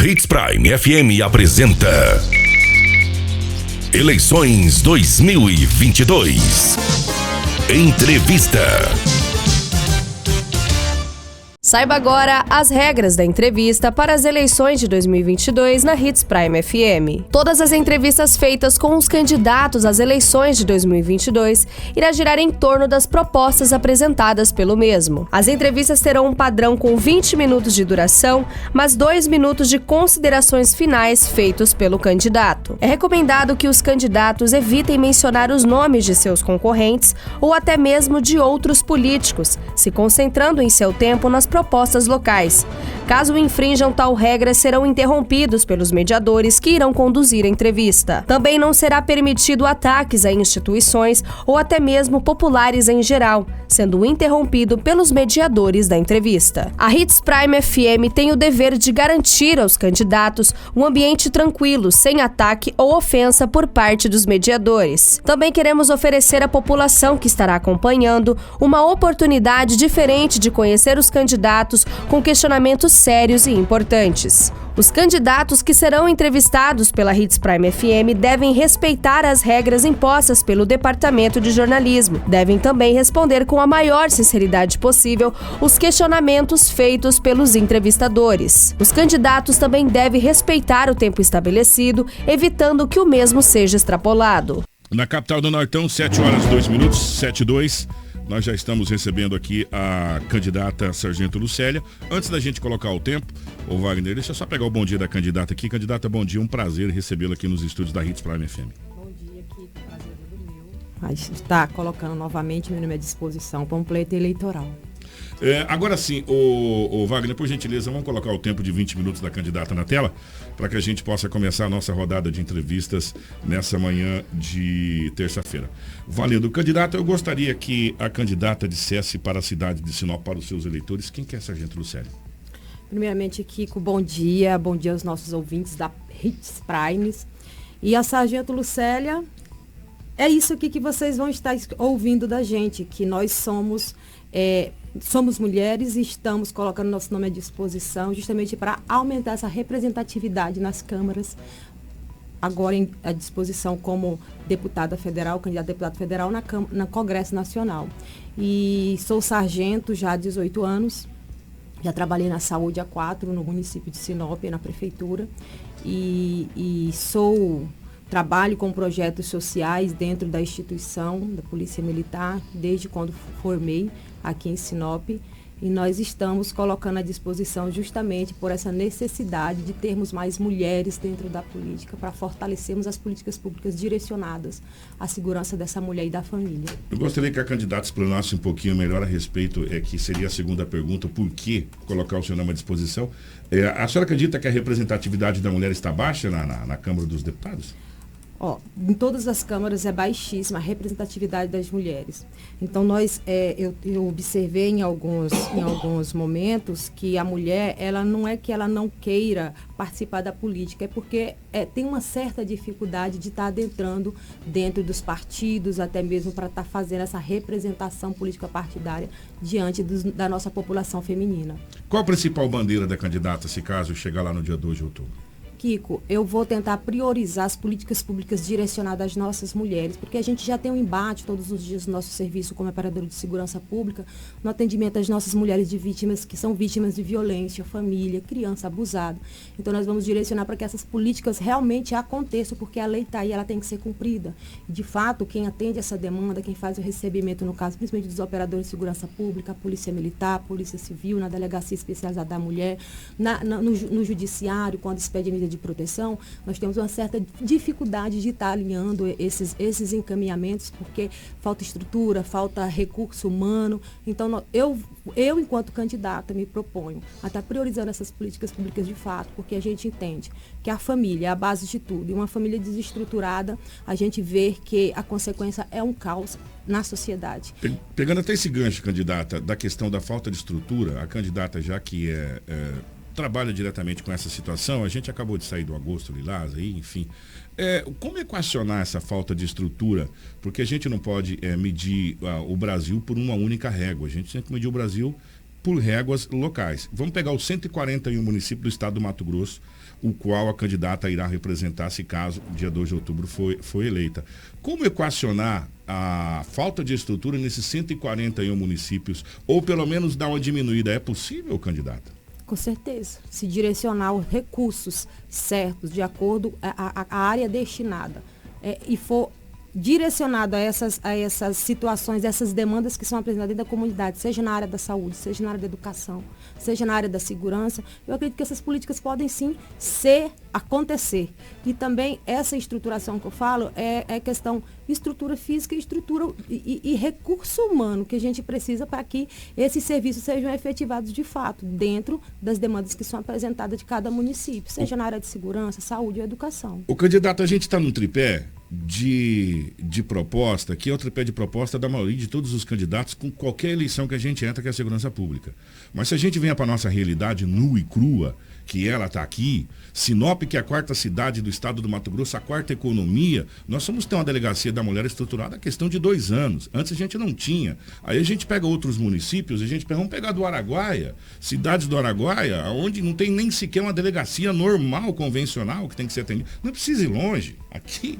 Hits Prime FM apresenta Eleições 2022. Entrevista. Saiba agora as regras da entrevista para as eleições de 2022 na Hits Prime FM. Todas as entrevistas feitas com os candidatos às eleições de 2022 irá girar em torno das propostas apresentadas pelo mesmo. As entrevistas terão um padrão com 20 minutos de duração, mas 2 minutos de considerações finais feitos pelo candidato. É recomendado que os candidatos evitem mencionar os nomes de seus concorrentes ou até mesmo de outros políticos, se concentrando em seu tempo nas propostas locais. Caso infrinjam tal regra, serão interrompidos pelos mediadores que irão conduzir a entrevista. Também não será permitido ataques a instituições ou até mesmo populares em geral, sendo interrompido pelos mediadores da entrevista. A Hits Prime FM tem o dever de garantir aos candidatos um ambiente tranquilo, sem ataque ou ofensa por parte dos mediadores. Também queremos oferecer à população que estará acompanhando uma oportunidade diferente de conhecer os candidatos com questionamentos sérios e importantes. Os candidatos que serão entrevistados pela Hits Prime FM devem respeitar as regras impostas pelo Departamento de Jornalismo. Devem também responder com a maior sinceridade possível os questionamentos feitos pelos entrevistadores. Os candidatos também devem respeitar o tempo estabelecido, evitando que o mesmo seja extrapolado. Na capital do Nortão, 7h02, 7h02. Nós já estamos recebendo aqui a candidata Sargento Lucélia. Antes da gente colocar o tempo, ô Wagner, deixa eu só pegar o bom dia da candidata aqui. Candidata, bom dia, um prazer recebê-la aqui nos estúdios da Hits Prime FM. Bom dia, Kiko, prazer é do meu. A gente está colocando novamente meu nome à disposição para um pleito eleitoral. Agora sim, o Wagner, por gentileza, vamos colocar o tempo de 20 minutos da candidata na tela, para que a gente possa começar a nossa rodada de entrevistas nessa manhã de terça-feira. Valendo, candidata, eu gostaria que a candidata dissesse para a cidade de Sinop, para os seus eleitores, quem que é Sargento Lucélia? Primeiramente, Kiko, bom dia aos nossos ouvintes da Hits Prime. E a Sargento Lucélia, é isso aqui que vocês vão estar ouvindo da gente, que nós somos mulheres e estamos colocando nosso nome à disposição justamente para aumentar essa representatividade nas câmaras, agora à disposição como deputada federal, candidata a deputado federal no Congresso Nacional. E sou sargento já há 18 anos, já trabalhei na saúde há 4 no município de Sinop, na prefeitura, e trabalho com projetos sociais dentro da instituição da Polícia Militar, desde quando formei aqui em Sinop, e nós estamos colocando à disposição justamente por essa necessidade de termos mais mulheres dentro da política, para fortalecermos as políticas públicas direcionadas à segurança dessa mulher e da família. Eu gostaria que a candidata explanasse um pouquinho melhor a respeito, que seria a segunda pergunta, por que colocar o seu nome à disposição. A senhora acredita que a representatividade da mulher está baixa na Câmara dos Deputados? Em todas as câmaras é baixíssima a representatividade das mulheres. Então, eu observei em alguns momentos que a mulher, ela não é que ela não queira participar da política, é porque tem uma certa dificuldade de estar adentrando dentro dos partidos, até mesmo para estar fazendo essa representação política partidária diante da nossa população feminina. Qual a principal bandeira da candidata, se caso chegar lá no dia 2 de outubro? Kiko, eu vou tentar priorizar as políticas públicas direcionadas às nossas mulheres, porque a gente já tem um embate todos os dias no nosso serviço como operador de segurança pública, no atendimento às nossas mulheres de vítimas, que são vítimas de violência, família, criança abusada. Então nós vamos direcionar para que essas políticas realmente aconteçam, porque a lei está aí, ela tem que ser cumprida. E, de fato, quem atende essa demanda, quem faz o recebimento, no caso, principalmente dos operadores de segurança pública, a Polícia Militar, a Polícia Civil, na Delegacia Especializada da Mulher, no Judiciário, quando se pede medida de proteção, nós temos uma certa dificuldade de estar alinhando esses encaminhamentos, porque falta estrutura, falta recurso humano. Então, eu enquanto candidata, me proponho a estar priorizando essas políticas públicas de fato, porque a gente entende que a família é a base de tudo. E uma família desestruturada, a gente vê que a consequência é um caos na sociedade. Pegando até esse gancho, candidata, da questão da falta de estrutura, a candidata, já que trabalha diretamente com essa situação, a gente acabou de sair do agosto lilás, aí, enfim. Como equacionar essa falta de estrutura? Porque a gente não pode medir o Brasil por uma única régua. A gente tem que medir o Brasil por réguas locais. Vamos pegar os 141 municípios do estado do Mato Grosso, o qual a candidata irá representar se caso dia 2 de outubro for eleita. Como equacionar a falta de estrutura nesses 141 municípios, ou pelo menos dar uma diminuída? É possível, candidata? Com certeza. Se direcionar os recursos certos, de acordo a área destinada, e for direcionado a essas situações, essas demandas que são apresentadas dentro da comunidade, seja na área da saúde, seja na área da educação, seja na área da segurança, eu acredito que essas políticas podem sim acontecer. E também essa estruturação que eu falo é questão estrutura física e recurso humano que a gente precisa para que esses serviços sejam efetivados de fato, dentro das demandas que são apresentadas de cada município, seja na área de segurança, saúde ou educação. O candidato, a gente está num tripé de proposta, que é o tripé de proposta da maioria de todos os candidatos com qualquer eleição que a gente entra, que é a segurança pública. Mas se a gente venha para a nossa realidade nua e crua, que ela está aqui, Sinop, que é a quarta cidade do estado do Mato Grosso, a quarta economia, nós vamos ter uma delegacia da mulher estruturada há questão de 2 anos. Antes a gente não tinha. Aí a gente pega outros municípios, vamos pegar do Araguaia, cidades do Araguaia, onde não tem nem sequer uma delegacia normal, convencional, que tem que ser atendida. Não precisa ir longe. Aqui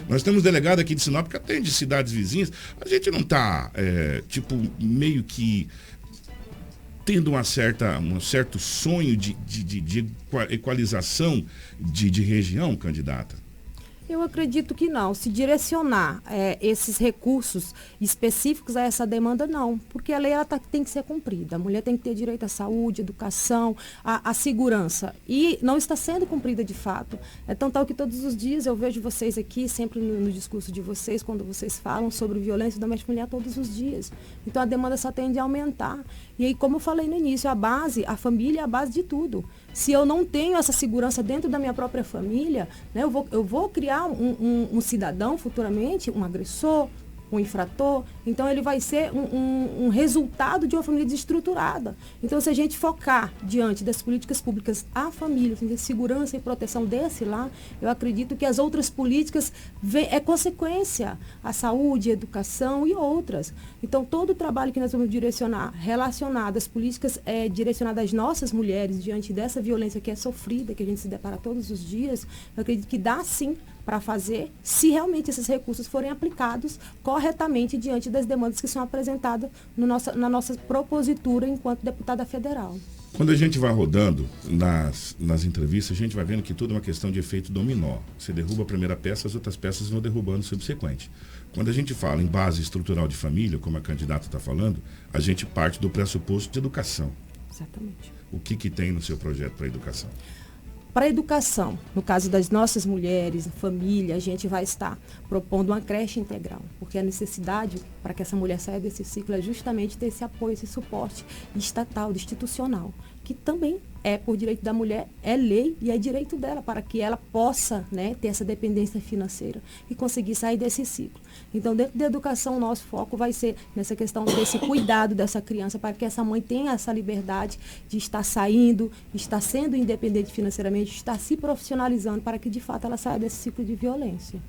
nós temos delegado aqui de Sinop que atende cidades vizinhas. A gente não está, meio que tendo um certo sonho de equalização de região, candidata? Eu acredito que não. Se direcionar esses recursos específicos a essa demanda, não. Porque a lei tem que ser cumprida. A mulher tem que ter direito à saúde, educação, à segurança. E não está sendo cumprida de fato. É tão tal que todos os dias eu vejo vocês aqui, sempre no discurso de vocês, quando vocês falam sobre violência doméstica familiar todos os dias. Então a demanda só tende a aumentar. E aí, como eu falei no início, a família é a base de tudo. Se eu não tenho essa segurança dentro da minha própria família, né, eu vou criar um cidadão futuramente, um agressor, um infrator. Então ele vai ser um resultado de uma família desestruturada. Então, se a gente focar diante das políticas públicas à família, de segurança e proteção desse lá, eu acredito que as outras políticas é consequência, a saúde, a educação e outras. Então, todo o trabalho que nós vamos direcionar relacionado às políticas direcionadas às nossas mulheres diante dessa violência que é sofrida, que a gente se depara todos os dias, eu acredito que dá sim para fazer, se realmente esses recursos forem aplicados corretamente diante das demandas que são apresentadas na nossa propositura enquanto deputada federal. Quando a gente vai rodando nas entrevistas, a gente vai vendo que tudo é uma questão de efeito dominó. Você derruba a primeira peça, as outras peças vão derrubando o subsequente. Quando a gente fala em base estrutural de família, como a candidata está falando, a gente parte do pressuposto de educação. Exatamente. O que tem no seu projeto para a educação? Para a educação, no caso das nossas mulheres, família, a gente vai estar propondo uma creche integral, porque a necessidade para que essa mulher saia desse ciclo é justamente ter esse apoio, esse suporte estatal, institucional, que também é por direito da mulher, é lei e é direito dela, para que ela possa, né, ter essa dependência financeira e conseguir sair desse ciclo. Então, dentro da educação, o nosso foco vai ser nessa questão desse cuidado dessa criança, para que essa mãe tenha essa liberdade de estar saindo, estar sendo independente financeiramente, estar se profissionalizando, para que, de fato, ela saia desse ciclo de violência.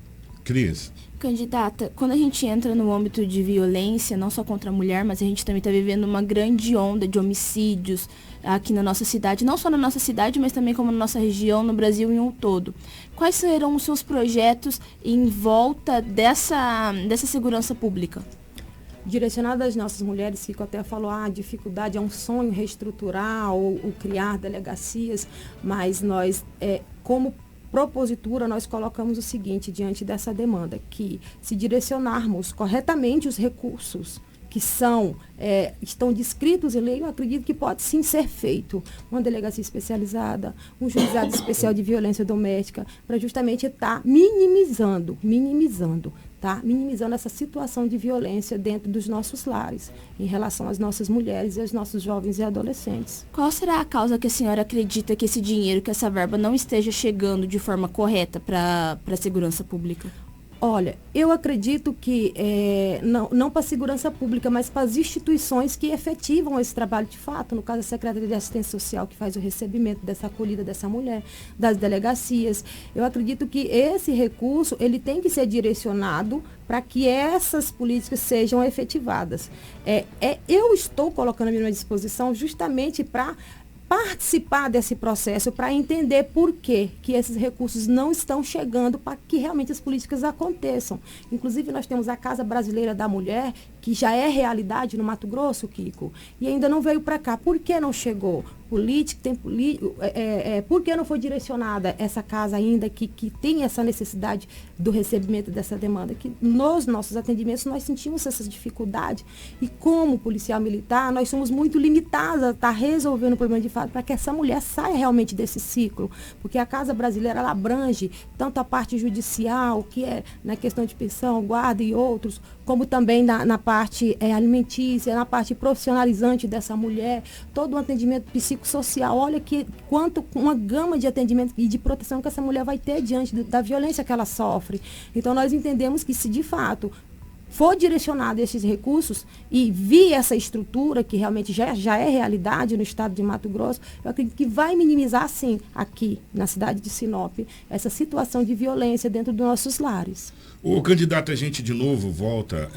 Cris. Candidata, quando a gente entra no âmbito de violência, não só contra a mulher, mas a gente também está vivendo uma grande onda de homicídios aqui na nossa cidade, não só na nossa cidade, mas também como na nossa região, no Brasil em um todo. Quais serão os seus projetos em volta dessa segurança pública? Direcionado às nossas mulheres, que até falou, a dificuldade é um sonho reestruturar ou criar delegacias, mas nós, como propositura, nós colocamos o seguinte diante dessa demanda, que se direcionarmos corretamente os recursos que estão descritos em lei, eu acredito que pode sim ser feito uma delegacia especializada, um juizado especial de violência doméstica, para justamente estar minimizando essa situação de violência dentro dos nossos lares, em relação às nossas mulheres e aos nossos jovens e adolescentes. Qual será a causa que a senhora acredita que esse dinheiro, que essa verba não esteja chegando de forma correta para a segurança pública? Olha, eu acredito que, não para a segurança pública, mas para as instituições que efetivam esse trabalho de fato, no caso a Secretaria de Assistência Social, que faz o recebimento dessa acolhida dessa mulher, das delegacias, eu acredito que esse recurso, ele tem que ser direcionado para que essas políticas sejam efetivadas. Eu estou colocando a minha disposição justamente para participar desse processo, para entender por que esses recursos não estão chegando para que realmente as políticas aconteçam. Inclusive, nós temos a Casa Brasileira da Mulher, que já é realidade no Mato Grosso, Kiko, e ainda não veio para cá. Por que não chegou? Por que não foi direcionada essa casa ainda que tem essa necessidade do recebimento dessa demanda? Que nos nossos atendimentos nós sentimos essa dificuldade e como policial militar nós somos muito limitados a estar resolvendo o problema de fato para que essa mulher saia realmente desse ciclo, porque a Casa Brasileira ela abrange tanto a parte judicial, que é na questão de pensão, guarda e outros, como também na parte alimentícia, na parte profissionalizante dessa mulher, todo o atendimento psicossocial. Olha quanto uma gama de atendimento e de proteção que essa mulher vai ter diante da violência que ela sofre. Então nós entendemos que se de fato for direcionado esses recursos e vir essa estrutura que realmente já é realidade no estado de Mato Grosso, eu acredito que vai minimizar, sim, aqui na cidade de Sinop, essa situação de violência dentro dos nossos lares. O candidato, a gente de novo volta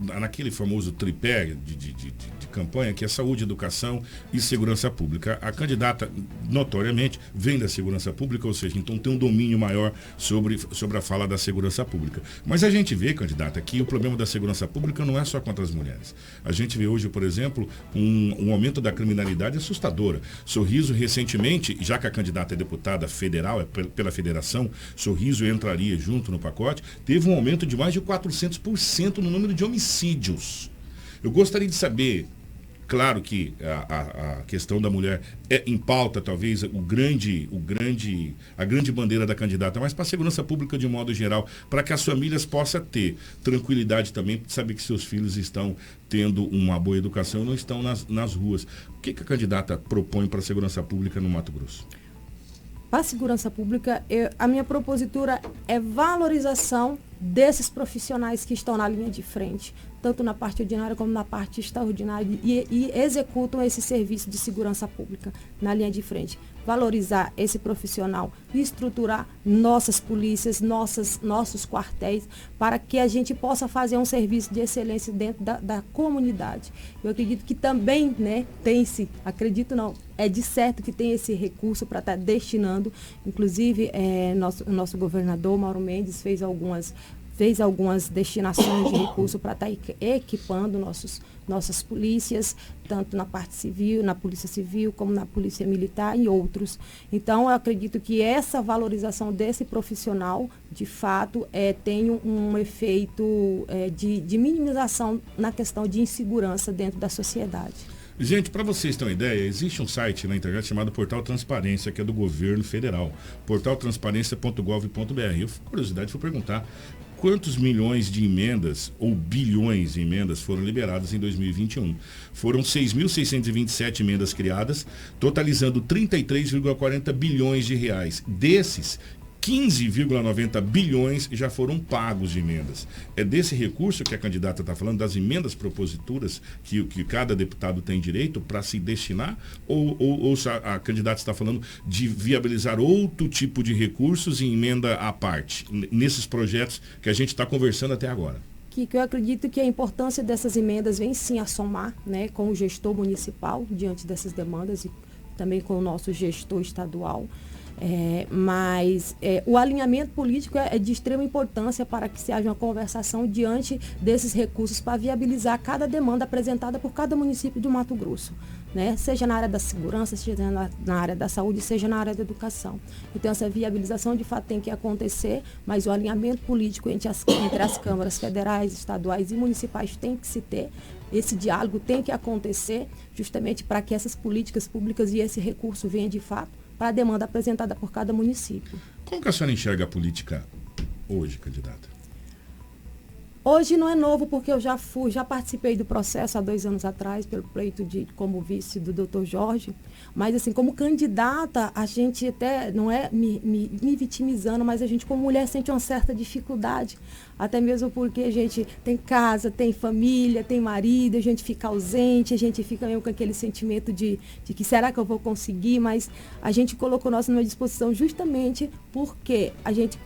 naquele famoso tripé de campanha, que é saúde, educação e segurança pública. A candidata, notoriamente, vem da segurança pública, ou seja, então tem um domínio maior sobre a fala da segurança pública. Mas a gente vê, candidata, que o problema da segurança pública não é só contra as mulheres. A gente vê hoje, por exemplo, um aumento da criminalidade assustadora. Sorriso, recentemente, já que a candidata é deputada federal, pela federação, Sorriso entraria junto no pacote, teve um aumento de mais de 400% no número de homicídios. Eu gostaria de saber, claro que a questão da mulher é em pauta, talvez, a grande bandeira da candidata, mas para a segurança pública de modo geral, para que as famílias possam ter tranquilidade também, de saber que seus filhos estão tendo uma boa educação e não estão nas ruas. O que a candidata propõe para a segurança pública no Mato Grosso? Para a segurança pública, a minha propositura é valorização desses profissionais que estão na linha de frente, tanto na parte ordinária como na parte extraordinária, e executam esse serviço de segurança pública na linha de frente. Valorizar esse profissional, estruturar nossas polícias, nossos quartéis, para que a gente possa fazer um serviço de excelência dentro da comunidade. Eu acredito que também, é de certo que tem esse recurso para estar destinando, inclusive nosso governador Mauro Mendes fez algumas destinações de recursos para estar equipando nossas polícias, tanto na parte civil, na polícia civil, como na polícia militar e outros. Então, eu acredito que essa valorização desse profissional, de fato, tem um efeito de minimização na questão de insegurança dentro da sociedade. Gente, para vocês terem uma ideia, existe um site na internet chamado Portal Transparência, que é do governo federal, portaltransparência.gov.br. Eu, por curiosidade, fui perguntar quantos milhões de emendas ou bilhões de emendas foram liberadas em 2021. Foram 6.627 emendas criadas, totalizando 33,40 bilhões de reais. Desses, 15,90 bilhões já foram pagos de emendas. É desse recurso que a candidata está falando, das emendas proposituras que cada deputado tem direito para se destinar? Ou a candidata está falando de viabilizar outro tipo de recursos em emenda à parte, nesses projetos que a gente está conversando até agora? Que eu acredito que a importância dessas emendas vem sim a somar, com o gestor municipal diante dessas demandas e também com o nosso gestor estadual. Mas o alinhamento político é de extrema importância para que se haja uma conversação diante desses recursos para viabilizar cada demanda apresentada por cada município do Mato Grosso, seja na área da segurança, seja na área da saúde, seja na área da educação. Então essa viabilização de fato tem que acontecer, mas o alinhamento político entre as câmaras federais, estaduais e municipais tem que se ter. Esse diálogo tem que acontecer justamente para que essas políticas públicas e esse recurso venham de fato para a demanda apresentada por cada município. Como que a senhora enxerga a política hoje, candidata? Hoje não é novo, porque eu já participei do processo há 2 anos atrás, pelo pleito como vice do Dr. Jorge, mas assim, como candidata, a gente até, não é me vitimizando, mas a gente como mulher sente uma certa dificuldade, até mesmo porque a gente tem casa, tem família, tem marido, a gente fica ausente, a gente fica mesmo com aquele sentimento de que será que eu vou conseguir, mas a gente colocou nossa numa disposição justamente porque a gente,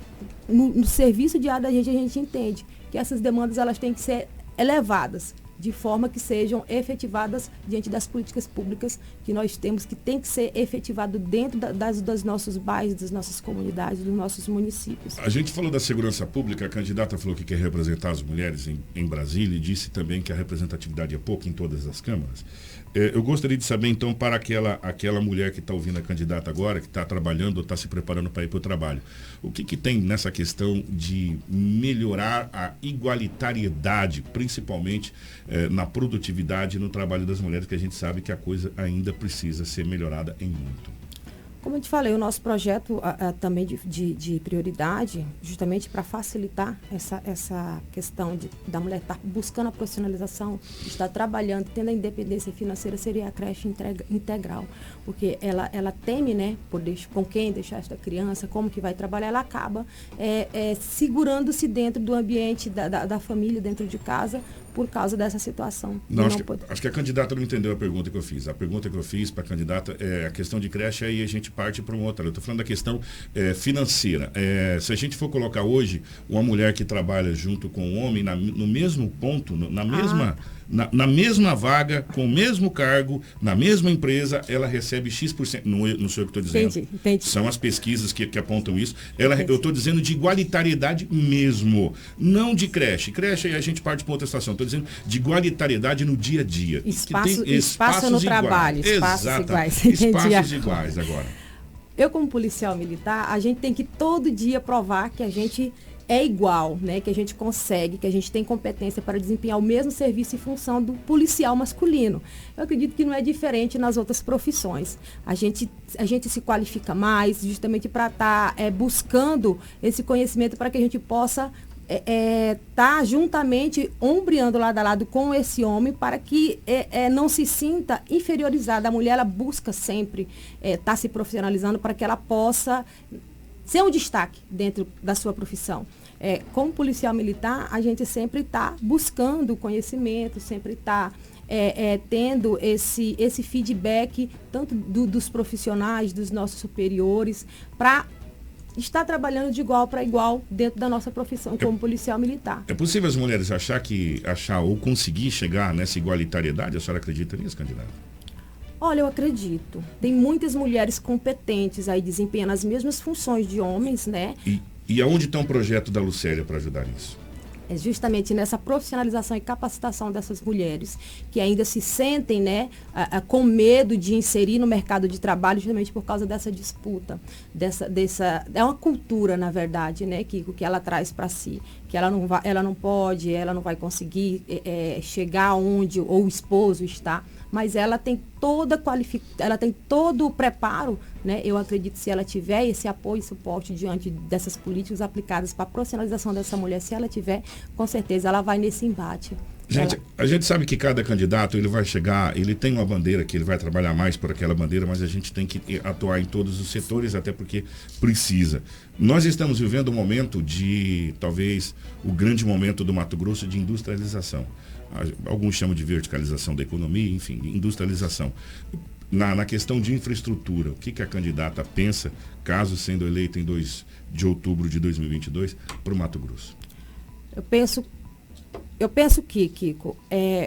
no serviço diário da gente, a gente entende que essas demandas elas têm que ser elevadas, de forma que sejam efetivadas diante das políticas públicas que nós temos, que tem que ser efetivado dentro dos nossos bairros, das nossas comunidades, dos nossos municípios. A gente falou da segurança pública, a candidata falou que quer representar as mulheres em Brasília e disse também que a representatividade é pouca em todas as câmaras. Eu gostaria de saber, então, para aquela mulher que está ouvindo a candidata agora, que está trabalhando ou está se preparando para ir para o trabalho, o que tem nessa questão de melhorar a igualitariedade, principalmente na produtividade no trabalho das mulheres, que a gente sabe que a coisa ainda precisa ser melhorada em muito? Como eu te falei, o nosso projeto também de prioridade, justamente para facilitar essa questão da mulher estar buscando a profissionalização, estar trabalhando, tendo a independência financeira, seria a creche integral. Porque ela teme, né, com quem deixar esta criança, como que vai trabalhar, ela acaba segurando-se dentro do ambiente da família, dentro de casa, por causa dessa situação. Não, acho que a candidata não entendeu a pergunta que eu fiz. A pergunta que eu fiz para a candidata é a questão de creche, aí a gente parte para uma outra. Eu estou falando da questão financeira. Se a gente for colocar hoje uma mulher que trabalha junto com um homem no mesmo ponto, na mesma vaga, com o mesmo cargo, na mesma empresa, ela recebe X%. Não sou eu que estou dizendo. Entendi. São as pesquisas que apontam isso. Eu estou dizendo de igualitariedade mesmo. Não de creche. Creche, aí a gente parte para outra situação. Estou dizendo de igualitariedade no dia a dia. Espaço no trabalho. Espaços iguais. Espaços iguais agora. Eu, como policial militar, a gente tem que todo dia provar que a gente é igual, né? Que a gente consegue, que a gente tem competência para desempenhar o mesmo serviço e função do policial masculino. Eu acredito que não é diferente nas outras profissões. A gente se qualifica mais justamente para estar buscando esse conhecimento para que a gente possa tá juntamente, ombreando lado a lado com esse homem, para que não se sinta inferiorizada. A mulher, ela busca sempre tá se profissionalizando para que ela possa ser um destaque dentro da sua profissão. Como policial militar, a gente sempre está buscando conhecimento, sempre está tendo esse feedback, tanto dos profissionais, dos nossos superiores, para estar trabalhando de igual para igual dentro da nossa profissão como policial militar. É possível as mulheres achar ou conseguir chegar nessa igualitariedade? A senhora acredita nisso, candidata? Olha, eu acredito. Tem muitas mulheres competentes aí desempenhando as mesmas funções de homens, né? E aonde está um projeto da Lucélia para ajudar nisso? É justamente nessa profissionalização e capacitação dessas mulheres que ainda se sentem, né, com medo de inserir no mercado de trabalho, justamente por causa dessa disputa, é uma cultura, na verdade, né, que ela traz para si, que ela não pode, ela não vai conseguir chegar onde o esposo está, mas ela tem ela tem todo o preparo, né? Eu acredito que se ela tiver esse apoio e suporte diante dessas políticas aplicadas para a profissionalização dessa mulher, se ela tiver, com certeza ela vai nesse embate. Gente, a gente sabe que cada candidato, ele vai chegar, ele tem uma bandeira que ele vai trabalhar mais por aquela bandeira, mas a gente tem que atuar em todos os setores, até porque precisa. Nós estamos vivendo um momento talvez, o grande momento do Mato Grosso de industrialização. Alguns chamam de verticalização da economia, enfim, industrialização. Na questão de infraestrutura, o que a candidata pensa, caso sendo eleita em 2 de outubro de 2022, para o Mato Grosso? Eu penso que, Kiko,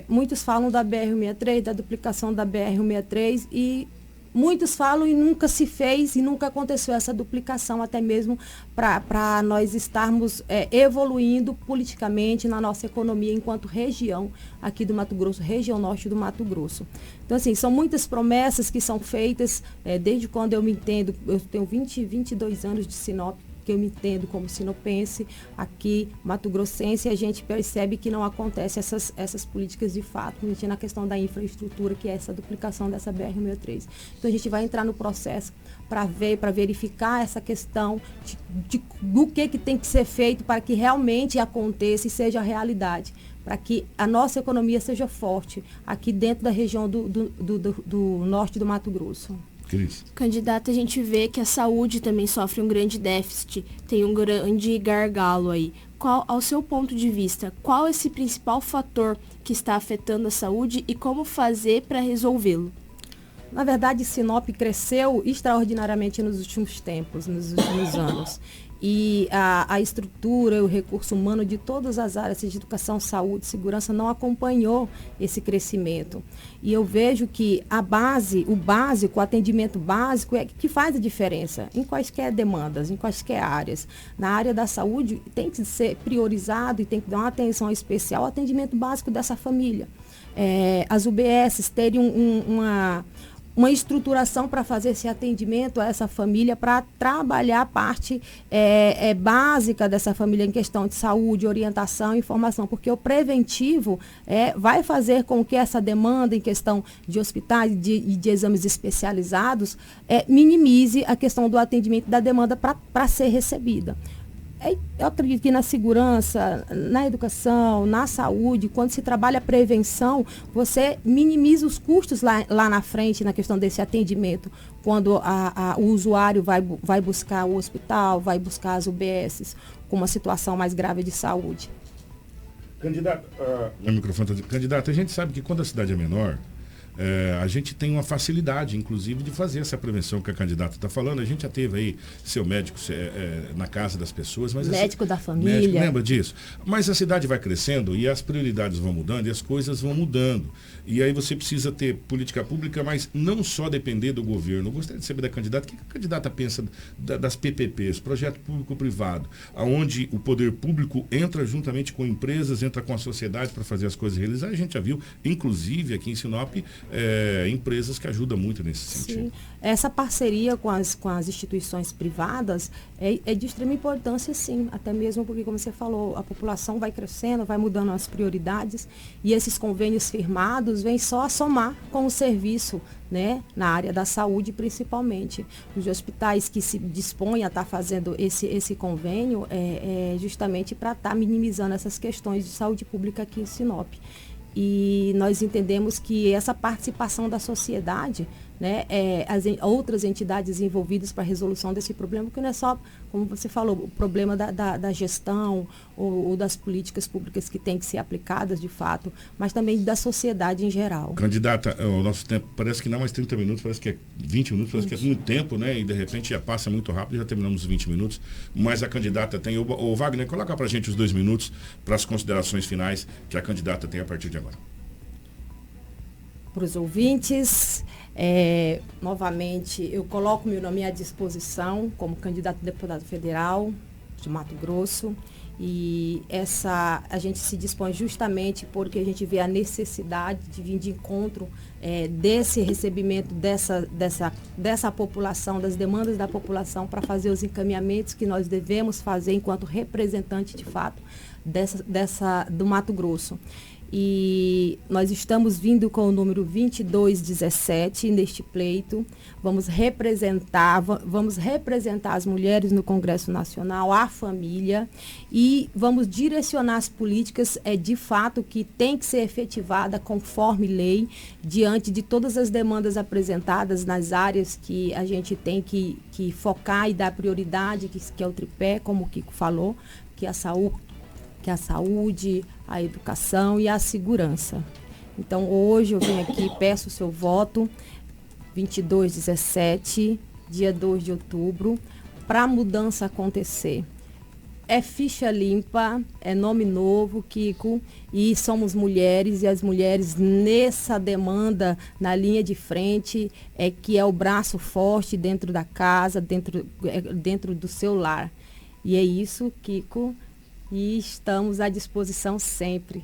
muitos falam da BR-163, da duplicação da BR-163, e muitos falam e nunca se fez e nunca aconteceu essa duplicação, até mesmo para nós estarmos evoluindo politicamente na nossa economia enquanto região aqui do Mato Grosso, região norte do Mato Grosso. Então, assim, são muitas promessas que são feitas desde quando eu me entendo. Eu tenho 22 anos de Sinop, que eu me entendo como sinopense, aqui mato-grossense, a gente percebe que não acontece essas políticas de fato, na questão da infraestrutura, que é essa duplicação dessa BR-163. Então a gente vai entrar no processo para verificar essa questão do que tem que ser feito para que realmente aconteça e seja realidade, para que a nossa economia seja forte aqui dentro da região do norte do Mato Grosso. Cris. Candidata, a gente vê que a saúde também sofre um grande déficit, tem um grande gargalo aí. Ao seu ponto de vista, qual é esse principal fator que está afetando a saúde e como fazer para resolvê-lo? Na verdade, Sinop cresceu extraordinariamente nos últimos tempos, nos últimos anos. E a estrutura, o recurso humano de todas as áreas de educação, saúde, segurança não acompanhou esse crescimento. E eu vejo que o básico, o atendimento básico é que faz a diferença em quaisquer demandas, em quaisquer áreas. Na área da saúde tem que ser priorizado e tem que dar uma atenção especial ao atendimento básico dessa família. As UBSs terem uma estruturação para fazer esse atendimento a essa família, para trabalhar a parte básica dessa família em questão de saúde, orientação e informação, porque o preventivo vai fazer com que essa demanda em questão de hospitais e de exames especializados minimize a questão do atendimento da demanda para ser recebida. Eu acredito que na segurança, na educação, na saúde, quando se trabalha a prevenção, você minimiza os custos lá na frente, na questão desse atendimento, quando o usuário vai buscar o hospital, vai buscar as UBSs com uma situação mais grave de saúde. Candidata, a gente sabe que quando a cidade é menor, a gente tem uma facilidade, inclusive, de fazer essa prevenção que a candidata está falando. A gente já teve aí seu médico na casa das pessoas. Mas médico da família. Médico, lembra disso? Mas a cidade vai crescendo e as prioridades vão mudando e as coisas vão mudando. E aí você precisa ter política pública, mas não só depender do governo. Eu gostaria de saber da candidata, o que a candidata pensa das PPPs, projeto público-privado, onde o poder público entra juntamente com empresas, entra com a sociedade para fazer as coisas realizar. A gente já viu, inclusive aqui em Sinop, empresas que ajudam muito nesse sentido. Sim. Essa parceria com as instituições privadas é de extrema importância, sim, até mesmo porque, como você falou, a população vai crescendo, vai mudando as prioridades e esses convênios firmados vêm só a somar com o serviço, né, na área da saúde principalmente. Os hospitais que se dispõem a estar fazendo esse convênio justamente para estar minimizando essas questões de saúde pública aqui em Sinop. E nós entendemos que essa participação da sociedade, né, as outras entidades envolvidas para a resolução desse problema, que não é só, como você falou, o problema da gestão ou das políticas públicas que têm que ser aplicadas de fato, mas também da sociedade em geral. Candidata, o nosso tempo parece que não mais 30 minutos, parece que é 20 minutos, parece que é muito tempo, né? E de repente já passa muito rápido, já terminamos os 20 minutos, mas a candidata tem... O Wagner, coloca para a gente os 2 minutos para as considerações finais que a candidata tem a partir de agora. Para os ouvintes, novamente, eu coloco meu nome à disposição como candidato a deputado federal de Mato Grosso. E a gente se dispõe justamente porque a gente vê a necessidade de vir de encontro desse recebimento dessa população, das demandas da população, para fazer os encaminhamentos que nós devemos fazer enquanto representante, de fato, do Mato Grosso. E nós estamos vindo com o número 2217 neste pleito. Vamos representar as mulheres no Congresso Nacional, a família, e vamos direcionar as políticas de fato que tem que ser efetivada conforme lei, diante de todas as demandas apresentadas nas áreas que a gente tem que focar e dar prioridade, que é o tripé, como o Kiko falou, que é a saúde, a educação e a segurança. Então, hoje eu venho aqui, peço o seu voto, 2217, dia 2 de outubro, para a mudança acontecer. É ficha limpa, é nome novo, Kiko, e somos mulheres, e as mulheres nessa demanda, na linha de frente, que é o braço forte dentro da casa, dentro do seu lar. E é isso, Kiko. E estamos à disposição sempre.